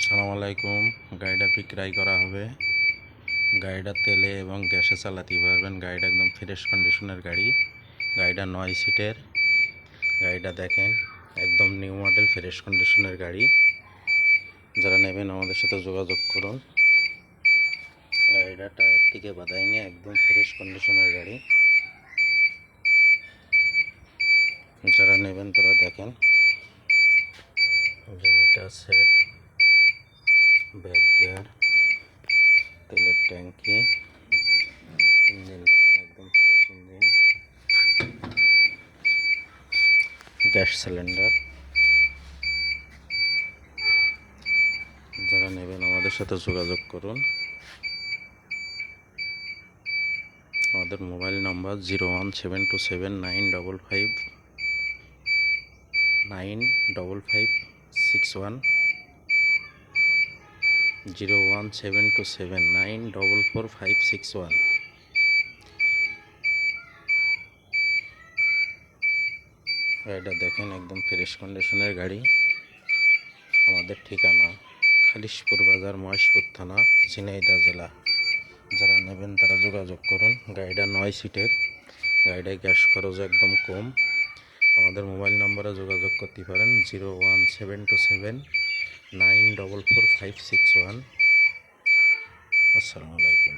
আসসালামু আলাইকুম। গাড়িটা বিক্রয় করা হবে। গাড়িটা তেলে এবং গ্যাসে চালাতে পারবেন। গাড়িটা একদম ফ্রেশ কন্ডিশনের গাড়ি। গাড়িটা 9 সিটের। গাড়িটা দেখেন একদম নিউ মডেল ফ্রেশ কন্ডিশনের গাড়ি। যারা নেবেন আমাদের সাথে যোগাযোগ করুন। গাড়িটা টায়ার থেকে বাদাই নিয়ে একদম ফ্রেশ কন্ডিশনের গাড়ি। যারা নেবেন তারা দেখেন যে মিটার সেট, ব্যাক গিয়ার, তেলের ট্যাঙ্কি, ইঞ্জিন দেখেন একদম ফ্রেশ ইঞ্জিন, গ্যাস সিলিন্ডার। যারা নেবেন আমাদের সাথে যোগাযোগ করুন। আমাদের মোবাইল নাম্বার 01727955561, 01727944561। গাড়িটা দেখেন একদম ফ্রেশ কন্ডিশনের গাড়ি। আমাদের ঠিকানা খালিশপুর বাজার, মহেশপুর থানা, ঝিনাইদহ জেলা। যারা নেবেন তারা যোগাযোগ করুন। গাড়িটা 9 সিটের। গাড়িটায় গ্যাস খরচ একদম কম। আমাদের মোবাইল নম্বরে যোগাযোগ করতে পারেন 01727944561। আসসালামু আলাইকুম।